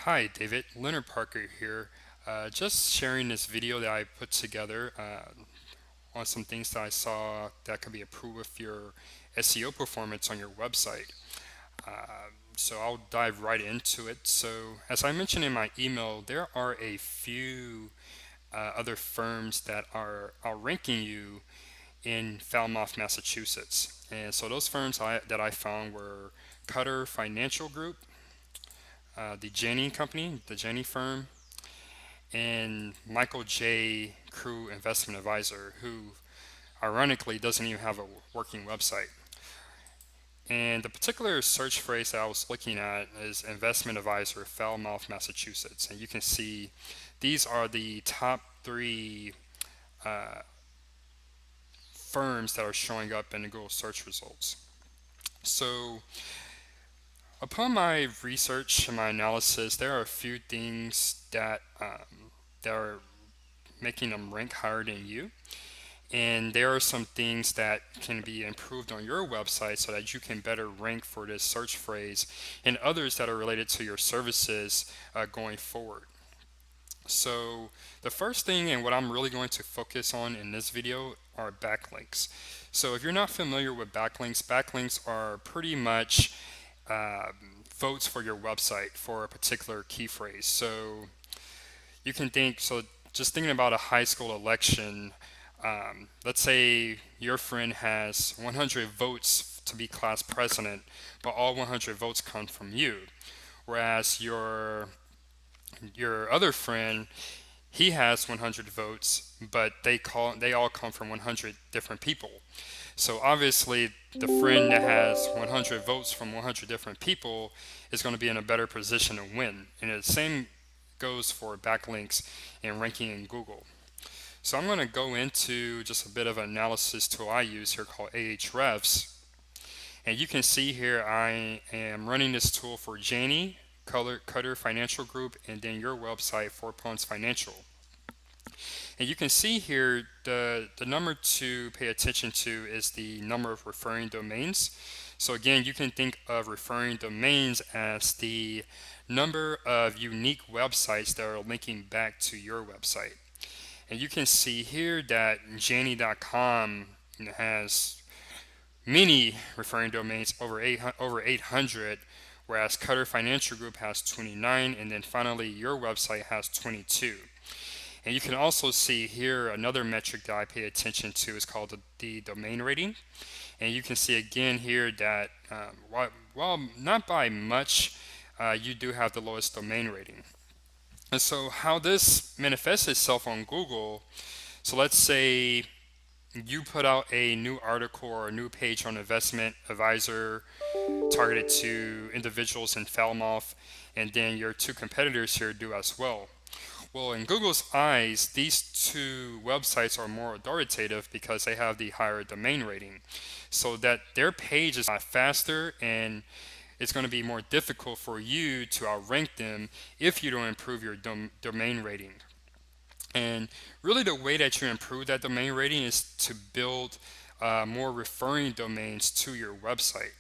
Hi, David. Leonard Parker here. Just sharing this video that I put together on some things that I saw that could be improved with your SEO performance on your website. So I'll dive right into it. So, as I mentioned in my email, there are a few other firms that are outranking you in Falmouth, Massachusetts. And so those that I found were Cutter Financial Group, the Janney Company, the Janney firm, and Michael J. Crew Investment Advisor, who ironically doesn't even have a working website. And the particular search phrase that I was looking at is Investment Advisor, Falmouth, Massachusetts. And you can see these are the top three uh, firms that are showing up in the Google search results. So, upon my research and my analysis, there are a few things that are making them rank higher than you. And there are some things that can be improved on your website so that you can better rank for this search phrase and others that are related to your services going forward. So, the first thing and what I'm really going to focus on in this video are backlinks. So, if you're not familiar with backlinks, backlinks are pretty much votes for your website for a particular key phrase. So, you can think, so just thinking about a high school election, let's say your friend has 100 votes to be class president, but all 100 votes come from you. Whereas your other friend, he has 100 votes, but they all come from 100 different people. So obviously, the friend that has 100 votes from 100 different people is going to be in a better position to win. And the same goes for backlinks and ranking in Google. So I'm going to go into just a bit of an analysis tool I use here called Ahrefs. And you can see here I am running this tool for Janney, Cutter Financial Group, and then your website, Four Points Financial. And you can see here the number to pay attention to is the number of referring domains. So again, you can think of referring domains as the number of unique websites that are linking back to your website. And you can see here that Janney.com has many referring domains, over 800, whereas Cutter Financial Group has 29, and then finally your website has 22. And you can also see here another metric that I pay attention to is called the domain rating. And you can see again here that while not by much, you do have the lowest domain rating. And so how this manifests itself on Google, so let's say you put out a new article or a new page on investment advisor targeted to individuals in Falmouth, and then your two competitors here do as well. Well, in Google's eyes, these two websites are more authoritative because they have the higher domain rating. So that their page is faster, and it's going to be more difficult for you to outrank them if you don't improve your domain rating. And really, the way that you improve that domain rating is to build more referring domains to your website.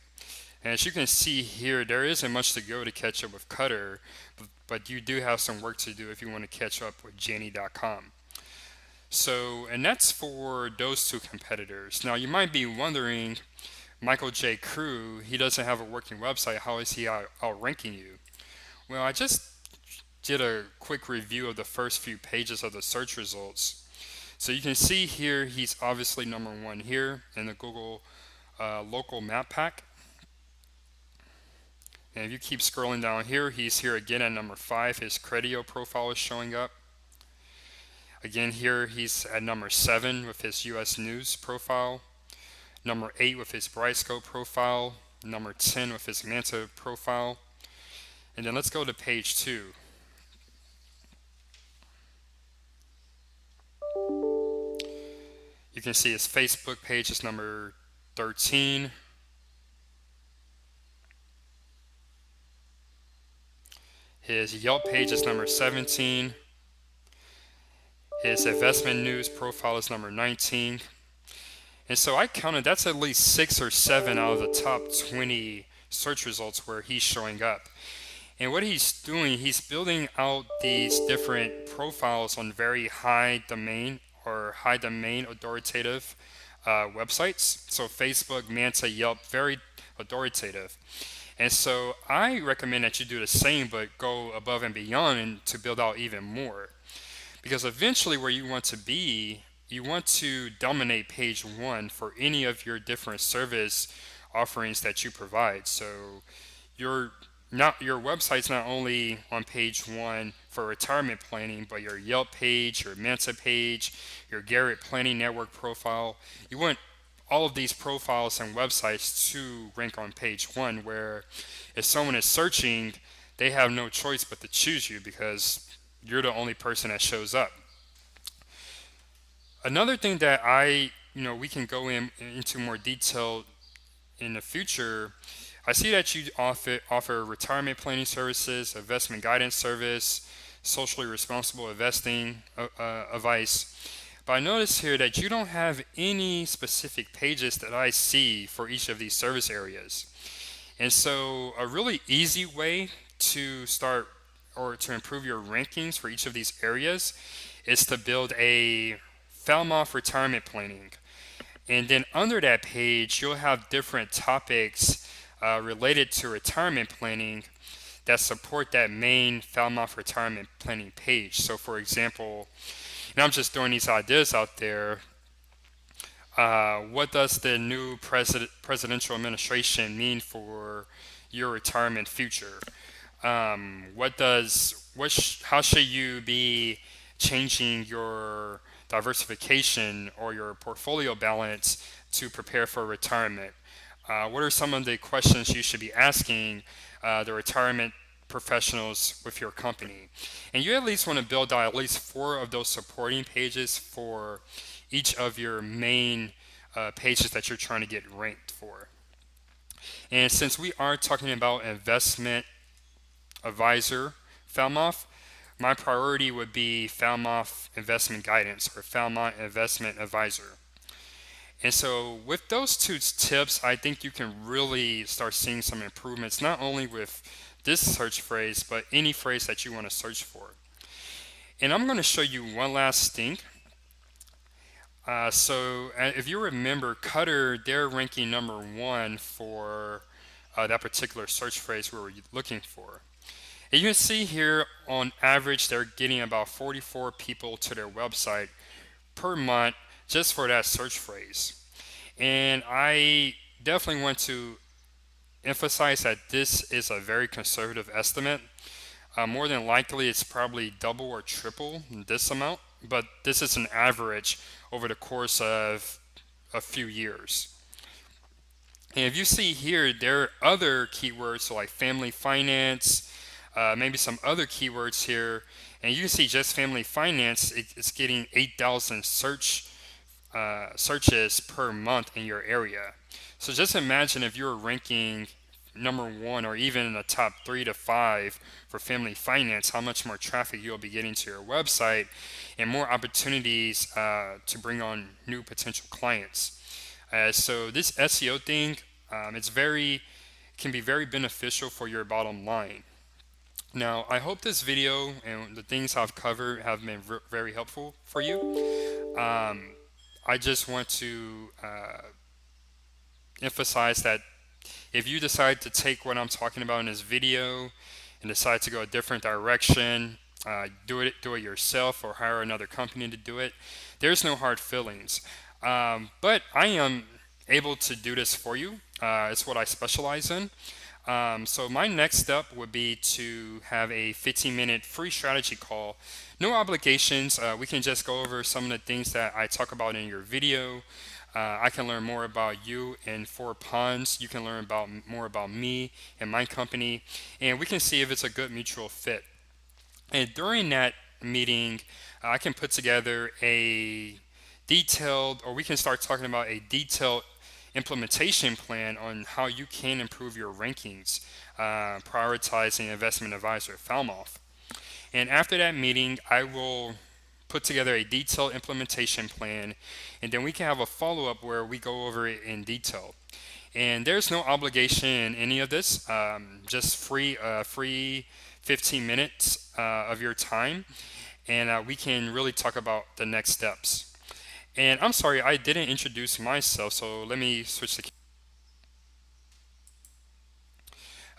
And as you can see here, there isn't much to go to catch up with Cutter, but you do have some work to do if you want to catch up with Janney.com. So, and that's for those two competitors. Now, you might be wondering, Michael J. Crew, he doesn't have a working website. How is he outranking you? Well, I just did a quick review of the first few pages of the search results. So you can see here, he's obviously number one here in the Google local map pack. And if you keep scrolling down here, he's here again at number 5. His Credio profile is showing up. Again, here he's at number 7 with his US News profile. Number 8 with his Brightscope profile. Number 10 with his Manta profile. And then let's go to page 2. You can see his Facebook page is number 13. His Yelp page is number 17. His investment news profile is number 19. And so I counted that's at least 6 or 7 out of the top 20 search results where he's showing up. And what he's doing, he's building out these different profiles on very high domain authoritative websites. So Facebook, Manta, Yelp, very authoritative. And so I recommend that you do the same, but go above and beyond and to build out even more. Because eventually, where you want to be, you want to dominate page one for any of your different service offerings that you provide. So your your website's not only on page one for retirement planning, but your Yelp page, your Mensa page, your Garrett Planning Network profile. You want all of these profiles and websites to rank on page one, where if someone is searching, they have no choice but to choose you because you're the only person that shows up. Another thing that we can go into more detail in the future. I see that you offer retirement planning services, investment guidance service, socially responsible investing advice. But I notice here that you don't have any specific pages that I see for each of these service areas. And so, a really easy way to start or to improve your rankings for each of these areas is to build a Falmouth retirement planning. And then under that page, you'll have different topics related to retirement planning that support that main Falmouth retirement planning page. So, for example, and I'm just throwing these ideas out there. What does the new presidential administration mean for your retirement future? How should you be changing your diversification or your portfolio balance to prepare for retirement? What are some of the questions you should be asking the retirement professionals with your company? And you at least want to build out at least four of those supporting pages for each of your main pages that you're trying to get ranked for. And since we are talking about investment advisor Falmouth, my priority would be Falmouth Investment Guidance or Falmouth Investment Advisor. And so, with those two tips, I think you can really start seeing some improvements, not only with this search phrase, but any phrase that you want to search for. And I'm going to show you one last thing. If you remember, Cutter, they're ranking number one for that particular search phrase we were looking for. And you can see here, on average, they're getting about 44 people to their website per month just for that search phrase. And I definitely want to emphasize that this is a very conservative estimate. More than likely, it's probably double or triple this amount, but this is an average over the course of a few years. And if you see here, there are other keywords, so like family finance, maybe some other keywords here, and you can see just family finance, it's getting 8,000 searches per month in your area. So just imagine if you're ranking number one or even in the top 3 to 5 for family finance, how much more traffic you'll be getting to your website and more opportunities to bring on new potential clients. So this SEO thing, can be very beneficial for your bottom line. Now, I hope this video and the things I've covered have been very helpful for you. I just want to emphasize that if you decide to take what I'm talking about in this video and decide to go a different direction, do it yourself or hire another company to do it, there's no hard feelings. But I am able to do this for you. It's what I specialize in. So my next step would be to have a 15-minute free strategy call. No obligations. We can just go over some of the things that I talk about in your video. I can learn more about you in 4 ponds. You can learn more about me and my company, and we can see if it's a good mutual fit. And during that meeting, I can put together a detailed, or we can start talking about a detailed implementation plan on how you can improve your rankings, prioritizing investment advisor Falmouth. And after that meeting, I will put together a detailed implementation plan, and then we can have a follow-up where we go over it in detail. And there's no obligation in any of this. Just free 15 minutes of your time, and we can really talk about the next steps. And I'm sorry, I didn't introduce myself, so let me switch the.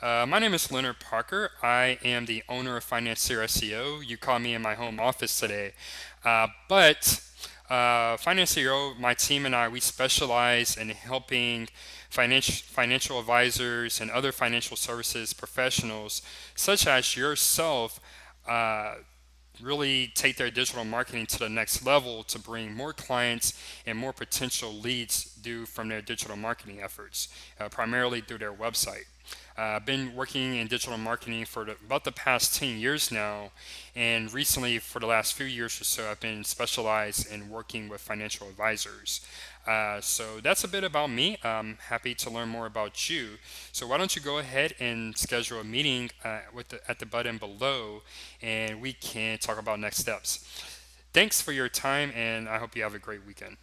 My name is Leonard Parker. I am the owner of Financier SEO. You caught me in my home office today. But Financier, my team and I, we specialize in helping financial advisors and other financial services professionals, such as yourself, uh, really take their digital marketing to the next level to bring more clients and more potential leads due from their digital marketing efforts, primarily through their website. I've been working in digital marketing for about the past 10 years now, and recently, for the last few years or so, I've been specialized in working with financial advisors. So that's a bit about me. I'm happy to learn more about you. So why don't you go ahead and schedule a meeting at the button below, and we can talk about next steps. Thanks for your time, and I hope you have a great weekend.